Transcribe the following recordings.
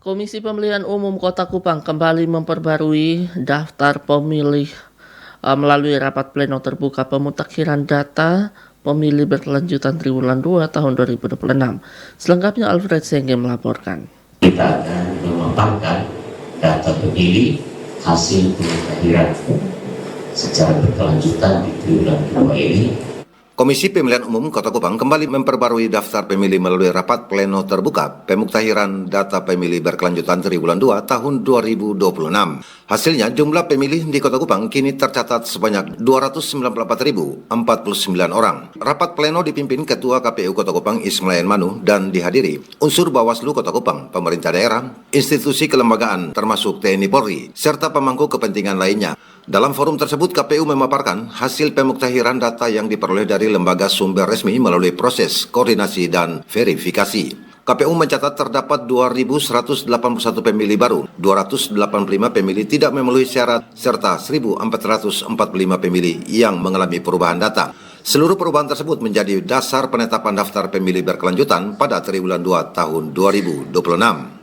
Komisi Pemilihan Umum Kota Kupang kembali memperbarui daftar pemilih melalui rapat pleno terbuka pemutakhiran data pemilih berkelanjutan triwulan 2 tahun 2026. Selengkapnya Alfred Senge melaporkan. Kita akan memaparkan data pemilih hasil pemutakhiran secara berkelanjutan di triwulan 2 ini. Komisi Pemilihan Umum Kota Kupang kembali memperbarui daftar pemilih melalui rapat pleno terbuka pemuktahiran data pemilih berkelanjutan triwulan 2 tahun 2026. Hasilnya, jumlah pemilih di Kota Kupang kini tercatat sebanyak 294.049 orang. Rapat pleno dipimpin Ketua KPU Kota Kupang Ismail Manu dan dihadiri unsur Bawaslu Kota Kupang, pemerintah daerah, institusi kelembagaan termasuk TNI Polri, serta pemangku kepentingan lainnya. Dalam forum tersebut, KPU memaparkan hasil pemuktahiran data yang diperoleh dari lembaga sumber resmi melalui proses koordinasi dan verifikasi. KPU mencatat terdapat 2.181 pemilih baru, 285 pemilih tidak memenuhi syarat, serta 1.445 pemilih yang mengalami perubahan data. Seluruh perubahan tersebut menjadi dasar penetapan daftar pemilih berkelanjutan pada triwulan 2 tahun 2026.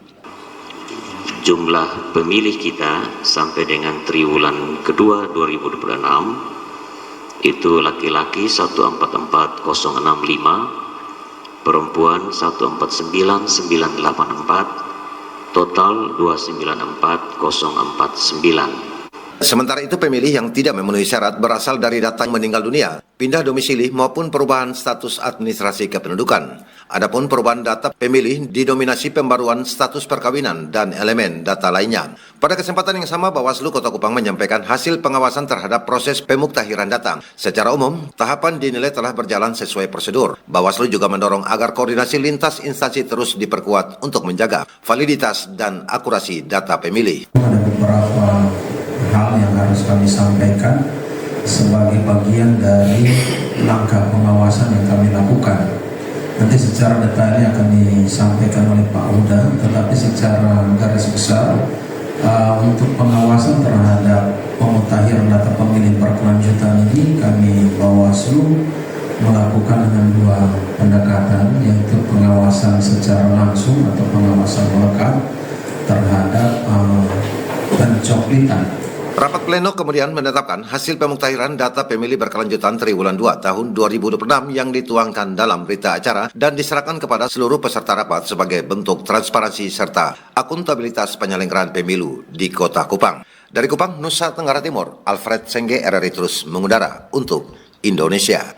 Jumlah pemilih kita sampai dengan triwulan kedua 2026 itu laki-laki 144065, perempuan 149984, total 294049. Sementara itu, pemilih yang tidak memenuhi syarat berasal dari data meninggal dunia, pindah domisili maupun perubahan status administrasi kependudukan. Adapun perubahan data pemilih didominasi pembaruan status perkawinan dan elemen data lainnya. Pada kesempatan yang sama, Bawaslu Kota Kupang menyampaikan hasil pengawasan terhadap proses pemuktahiran data. Secara umum, tahapan dinilai telah berjalan sesuai prosedur. Bawaslu juga mendorong agar koordinasi lintas instansi terus diperkuat untuk menjaga validitas dan akurasi data pemilih. Ada beberapa hal yang harus kami sampaikan sebagai bagian dari langkah pengawasan yang kami lakukan. Nanti secara detailnya akan disampaikan oleh Pak Uda, tetapi secara garis besar untuk pengawasan terhadap pemutahiran data pemilih berkelanjutan ini kami Bawaslu melakukan dengan dua pendekatan, yaitu pengawasan secara langsung atau pengawasan melekat terhadap pencoklitan. Rapat pleno kemudian menetapkan hasil pemuktahiran data pemilih berkelanjutan triwulan 2 tahun 2026 yang dituangkan dalam berita acara dan diserahkan kepada seluruh peserta rapat sebagai bentuk transparansi serta akuntabilitas penyelenggaraan pemilu di Kota Kupang. Dari Kupang, Nusa Tenggara Timur, Alfred Senge, RRI terus mengudara untuk Indonesia.